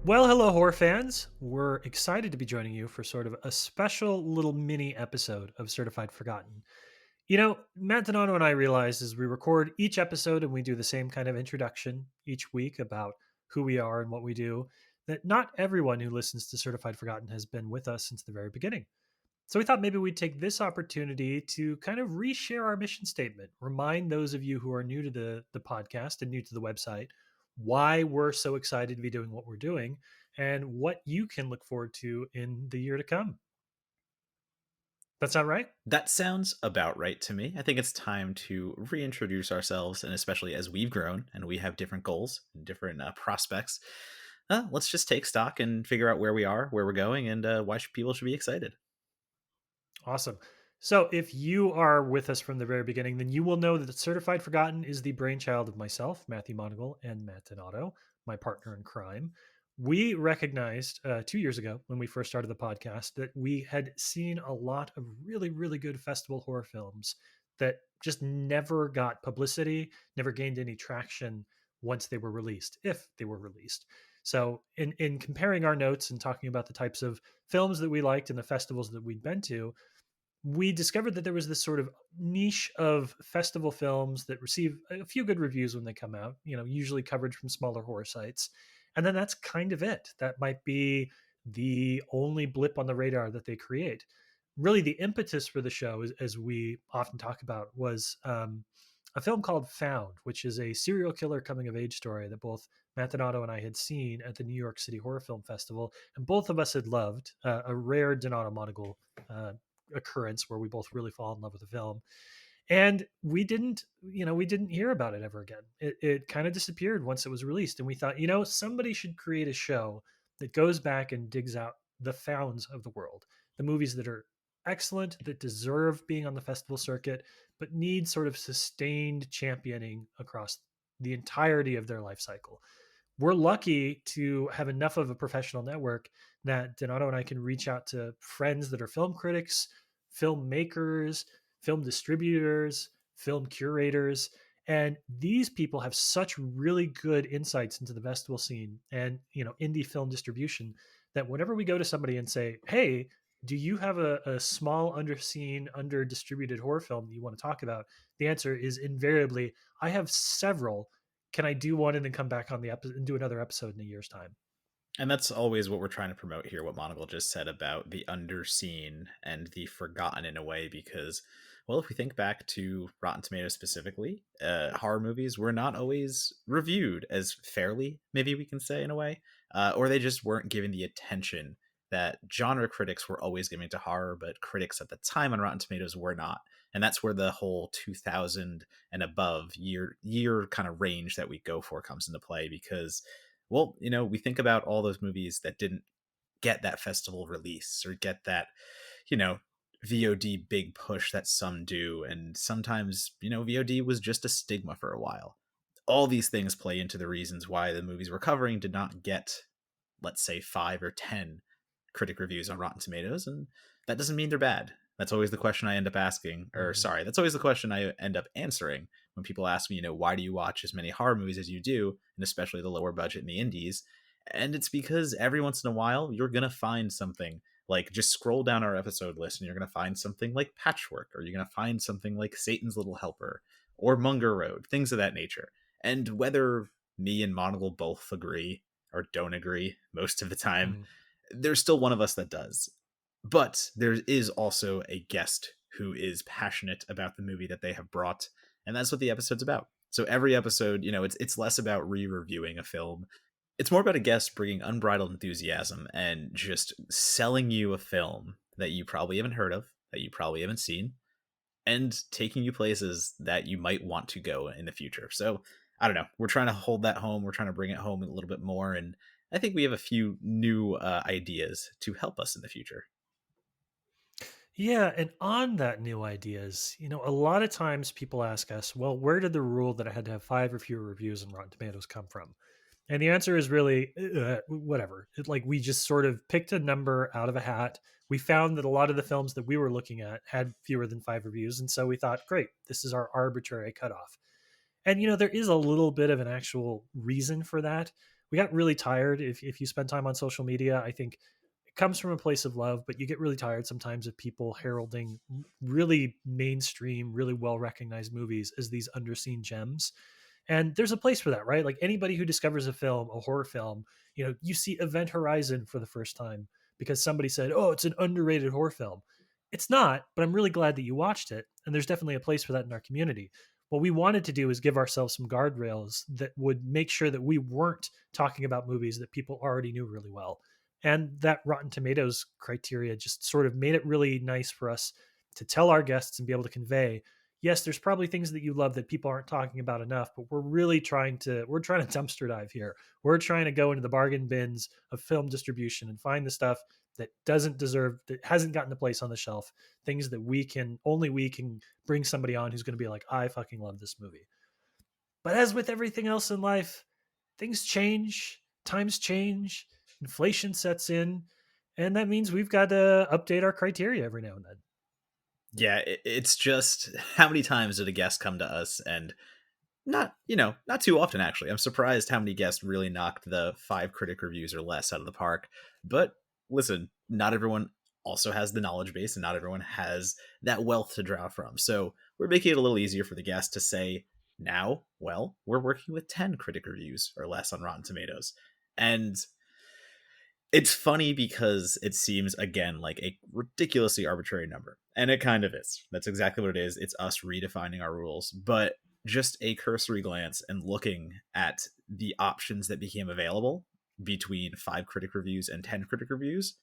Well, hello, horror fans. We're excited to be joining you for sort of a special little mini episode of Certified Forgotten. Matt Donato and I realize as we record each episode and we do the same kind of introduction each week about who we are and what we do, that not everyone who listens to Certified Forgotten has been with us since the very beginning. So we thought maybe we'd take this opportunity to kind of reshare our mission statement, remind those of you who are new to the podcast and new to the website why we're so excited to be doing what we're doing and what you can look forward to in the year to come. That sound right? That sounds about right to me. I think it's time to reintroduce ourselves, and especially as we've grown and we have different goals, different prospects. Let's just take stock and figure out where we are, where we're going, and why people should be excited. Awesome. So, if you are with us from the very beginning, then you will know that Certified Forgotten is the brainchild of myself, Matthew Monagle, and Matt Donato, my partner in crime. We recognized 2 years ago when we first started the podcast that we had seen a lot of really, really good festival horror films that just never got publicity, never gained any traction once they were released, if they were released. So, in comparing our notes and talking about the types of films that we liked and the festivals that we'd been to, we discovered that there was this sort of niche of festival films that receive a few good reviews when they come out, usually coverage from smaller horror sites. And then that's kind of it. That might be the only blip on the radar that they create. Really, the impetus for the show, as we often talk about, was a film called Found, which is a serial killer coming of age story that both Matt Donato and I had seen at the New York City Horror Film Festival, and both of us had loved. A rare Donato Monagle occurrence where we both really fall in love with the film. And we didn't hear about it ever again. It kind of disappeared once it was released, and we thought, somebody should create a show that goes back and digs out the founds of the world, the movies that are excellent, that deserve being on the festival circuit, but need sort of sustained championing across the entirety of their life cycle. We're lucky to have enough of a professional network that Donato and I can reach out to friends that are film critics, filmmakers, film distributors, film curators. And these people have such really good insights into the festival scene and indie film distribution that whenever we go to somebody and say, "Hey, do you have a small, underseen, under distributed horror film that you want to talk about?" The answer is invariably, "I have several. Can I do one and then come back on the episode and do another episode in a year's time?" And that's always what we're trying to promote here, what Monocle just said about the underseen and the forgotten in a way, because, well, if we think back to Rotten Tomatoes specifically, horror movies were not always reviewed as fairly, maybe we can say in a way, or they just weren't given the attention that genre critics were always giving to horror, but critics at the time on Rotten Tomatoes were not. And that's where the whole 2000 and above year kind of range that we go for comes into play, because well, we think about all those movies that didn't get that festival release or get that, you know, VOD big push that some do. And sometimes, VOD was just a stigma for a while. All these things play into the reasons why the movies we're covering did not get, let's say, 5 or 10 critic reviews on Rotten Tomatoes. And that doesn't mean they're bad. That's always the question I end up asking, or Mhm. sorry, that's always the question I end up answering when people ask me, why do you watch as many horror movies as you do, and especially the lower budget and the indies? And it's because every once in a while you're gonna find something like, just scroll down our episode list and you're gonna find something like Patchwork, or you're gonna find something like Satan's Little Helper or Munger Road, things of that nature. And whether me and Monocle both agree or don't agree most of the time, Mhm. there's still one of us that does. But there is also a guest who is passionate about the movie that they have brought, and that's what the episode's about. So every episode, it's less about re-reviewing a film. It's more about a guest bringing unbridled enthusiasm and just selling you a film that you probably haven't heard of, that you probably haven't seen, and taking you places that you might want to go in the future. So I don't know. We're trying to hold that home. We're trying to bring it home a little bit more, and I think we have a few new ideas to help us in the future. Yeah, and on that new ideas, a lot of times people ask us, well, where did the rule that I had to have five or fewer reviews on Rotten Tomatoes come from? And the answer is really whatever. Like we just sort of picked a number out of a hat. We found that a lot of the films that we were looking at had fewer than five reviews, and so we thought, great, this is our arbitrary cutoff. And there is a little bit of an actual reason for that. we got really tired. If you spend time on social media, I think it comes from a place of love, but you get really tired sometimes of people heralding really mainstream, really well recognized movies as these underseen gems. And there's a place for that, right? Like anybody who discovers a film, a horror film, you see Event Horizon for the first time because somebody said, "Oh, it's an underrated horror film." It's not, but I'm really glad that you watched it. And there's definitely a place for that in our community. What we wanted to do is give ourselves some guardrails that would make sure that we weren't talking about movies that people already knew really well. And that Rotten Tomatoes criteria just sort of made it really nice for us to tell our guests and be able to convey, yes, there's probably things that you love that people aren't talking about enough, but we're trying to dumpster dive here. We're trying to go into the bargain bins of film distribution and find the stuff that doesn't deserve, that hasn't gotten a place on the shelf, things that we can bring somebody on who's going to be like, I fucking love this movie. But as with everything else in life, things change, times change, inflation sets in, and that means we've got to update our criteria every now and then. Yeah, it's just how many times did a guest come to us and not too often actually. I'm surprised how many guests really knocked the 5 critic reviews or less out of the park. But listen, not everyone also has the knowledge base and not everyone has that wealth to draw from. So we're making it a little easier for the guest to say, now, well, we're working with 10 critic reviews or less on Rotten Tomatoes. And it's funny because it seems again like a ridiculously arbitrary number, and it kind of is. That's exactly what it is. It's us redefining our rules. But just a cursory glance and looking at the options that became available between 5 critic reviews and 10 critic reviews,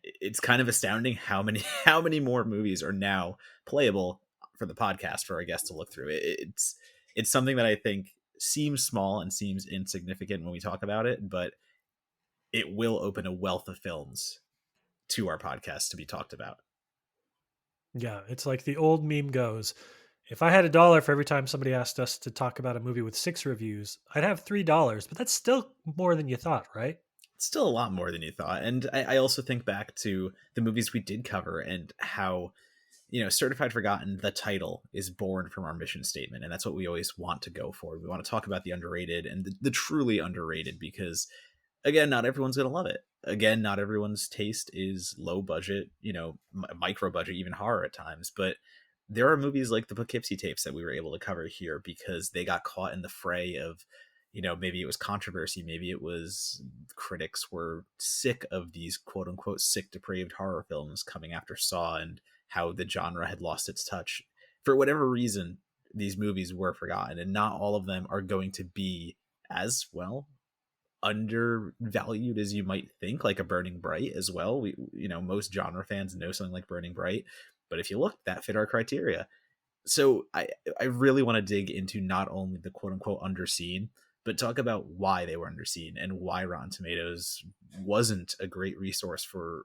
it's kind of astounding how many how many more movies are now playable for the podcast for our guests to look through. It's something that I think seems small and seems insignificant when we talk about it, but it will open a wealth of films to our podcast to be talked about. Yeah, it's like the old meme goes, if I had $1 for every time somebody asked us to talk about a movie with 6 reviews, I'd have $3, but that's still more than you thought, right? It's still a lot more than you thought. And I also think back to the movies we did cover and how, Certified Forgotten, the title is born from our mission statement. And that's what we always want to go for. We want to talk about the underrated and the truly underrated because, again, not everyone's going to love it. Again, not everyone's taste is low budget, micro budget, even horror at times. But there are movies like the Poughkeepsie tapes that we were able to cover here because they got caught in the fray of, maybe it was controversy, maybe it was critics were sick of these quote unquote sick, depraved horror films coming after Saw and how the genre had lost its touch. For whatever reason, these movies were forgotten, and not all of them are going to be as well undervalued as you might think, like a Burning Bright as well. Most genre fans know something like Burning Bright, but if you look, that fit our criteria. So I really want to dig into not only the quote unquote underseen, but talk about why they were underseen and why Rotten Tomatoes wasn't a great resource for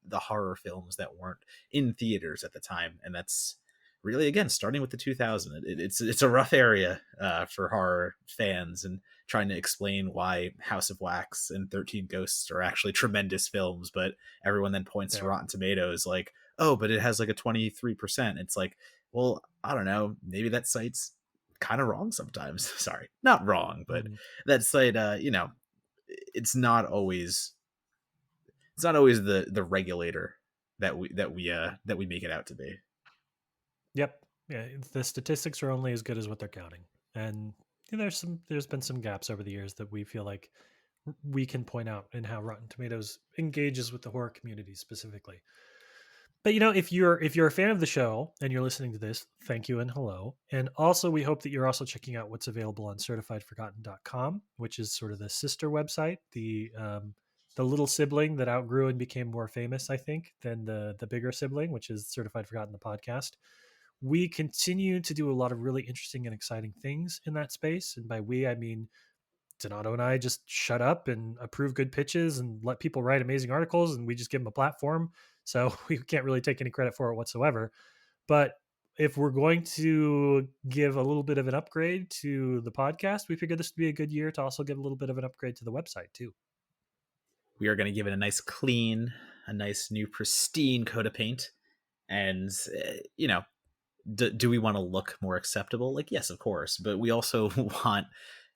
the horror films that weren't in theaters at the time. And that's really, again, starting with the 2000. It's a rough area for horror fans, and trying to explain why House of Wax and 13 Ghosts are actually tremendous films, but everyone then points to Rotten Tomatoes like, oh, but it has like a 23%. It's like, well, I don't know, maybe that site's kind of wrong sometimes. Sorry, not wrong, but that site, it's not always the regulator that we make it out to be. Yep. Yeah, the statistics are only as good as what they're counting. And there's been some gaps over the years that we feel like we can point out in how Rotten Tomatoes engages with the horror community specifically. But if you're a fan of the show and you're listening to this, thank you and hello. And also we hope that you're also checking out what's available on certifiedforgotten.com, which is sort of the sister website, the little sibling that outgrew and became more famous, I think, than the bigger sibling, which is Certified Forgotten the podcast. We continue to do a lot of really interesting and exciting things in that space. And by we, I mean Donato and I just shut up and approve good pitches and let people write amazing articles, and we just give them a platform. So we can't really take any credit for it whatsoever. But if we're going to give a little bit of an upgrade to the podcast, we figured this would be a good year to also give a little bit of an upgrade to the website too. We are going to give it a nice clean, a nice new pristine coat of paint. And, do we want to look more acceptable? Like, yes, of course. But we also want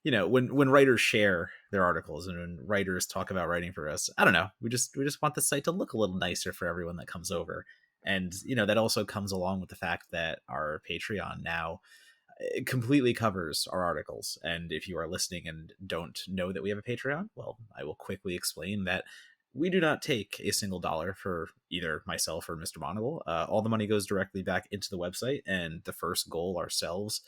when writers share their articles and when writers talk about writing for us, I don't know, we just want the site to look a little nicer for everyone that comes over. And that also comes along with the fact that our Patreon now completely covers our articles. And if you are listening and don't know that we have a Patreon, well, I will quickly explain that we do not take a single dollar for either myself or Mr. Monocle. All the money goes directly back into the website, and the first goal ourselves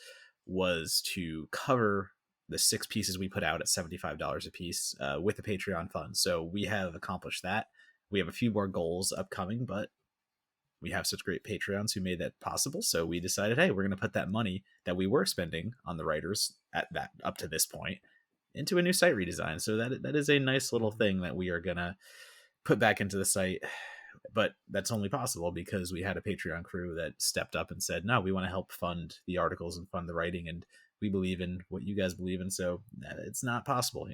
was to cover the 6 pieces we put out at $75 a piece with the Patreon fund. So we have accomplished that. We have a few more goals upcoming, but we have such great Patreons who made that possible. So we decided, hey, we're going to put that money that we were spending on the writers at that up to this point into a new site redesign. So that is a nice little thing that we are going to put back into the site. But that's only possible because we had a Patreon crew that stepped up and said, no, we want to help fund the articles and fund the writing. And we believe in what you guys believe in. So it's not possible,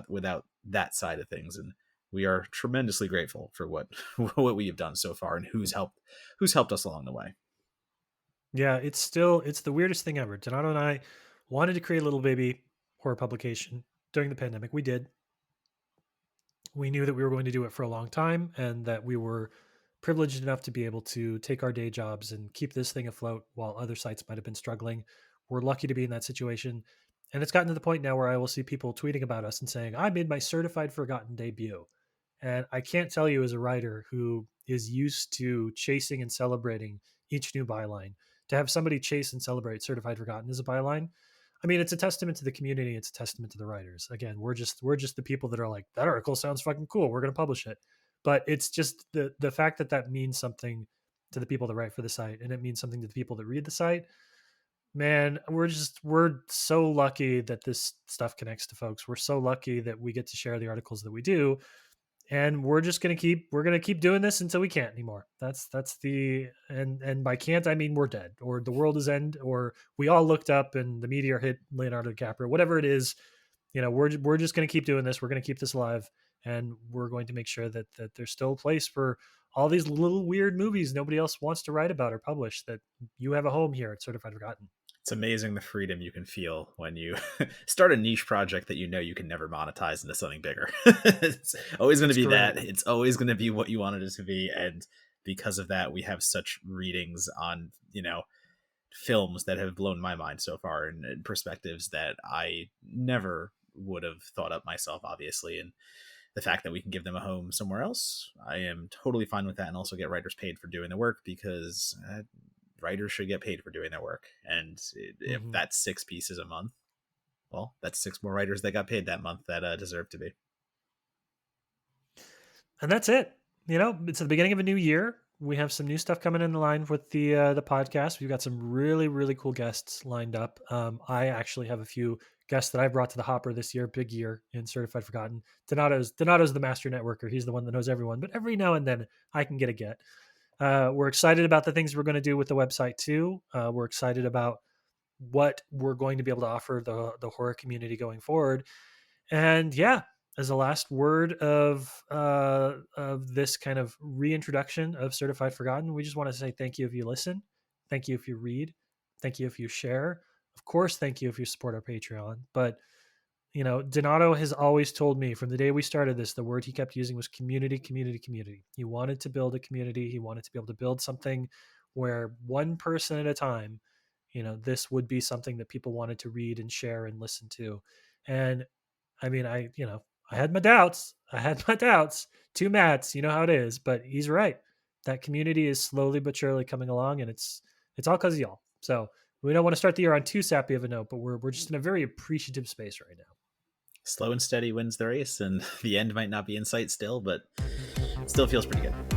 without that side of things. And we are tremendously grateful for what we have done so far and who's helped us along the way. Yeah, it's the weirdest thing ever. Donato and I wanted to create a little baby horror publication during the pandemic. We did. We knew that we were going to do it for a long time and that we were privileged enough to be able to take our day jobs and keep this thing afloat while other sites might have been struggling. We're lucky to be in that situation. And it's gotten to the point now where I will see people tweeting about us and saying, I made my certified forgotten debut. And I can't tell you, as a writer who is used to chasing and celebrating each new byline, to have somebody chase and celebrate certified forgotten as a byline. I mean, it's a testament to the community. It's a testament to the writers. Again, we're just the people that are like, that article sounds fucking cool, we're going to publish it. But it's just the fact that means something to the people that write for the site, and it means something to the people that read the site. Man, we're so lucky that this stuff connects to folks. We're so lucky that we get to share the articles that we do, and we're gonna keep doing this until we can't anymore. That's the and by can't I mean we're dead, or the world is end, or we all looked up and the meteor hit Leonardo DiCaprio, whatever it is. We're just gonna keep doing this. We're gonna keep this alive, and we're going to make sure that there's still a place for all these little weird movies nobody else wants to write about or publish. That you have a home here at Certified Forgotten. It's amazing the freedom you can feel when you start a niche project that you can never monetize into something bigger. It's always going to be that. It's always going to be what you wanted it to be. And because of that, we have such readings on, films that have blown my mind so far, and perspectives that I never would have thought up myself, obviously. And the fact that we can give them a home somewhere else, I am totally fine with that, and also get writers paid for doing the work, because writers should get paid for doing their work. And if that's 6 pieces a month, well, that's 6 more writers that got paid that month that deserve to be. And that's it. It's the beginning of a new year. We have some new stuff coming in the line with the podcast. We've got some really, really cool guests lined up. I actually have a few guests that I brought to the hopper this year. Big year in Certified Forgotten. Donato's the master networker. He's the one that knows everyone. But every now and then I can get a get. We're excited about the things we're going to do with the website too. We're excited about what we're going to be able to offer the horror community going forward. And yeah, as a last word of this kind of reintroduction of Certified Forgotten, we just want to say thank you if you listen, thank you if you read, thank you if you share. Of course, thank you if you support our Patreon. But Donato has always told me from the day we started this, the word he kept using was community, community, community. He wanted to build a community. He wanted to be able to build something where one person at a time, this would be something that people wanted to read and share and listen to. And I mean, I had my doubts. Two Matts, you know how it is, but he's right. That community is slowly but surely coming along, and it's all because of y'all. So we don't want to start the year on too sappy of a note, but we're just in a very appreciative space right now. Slow and steady wins the race, and the end might not be in sight still, but it still feels pretty good.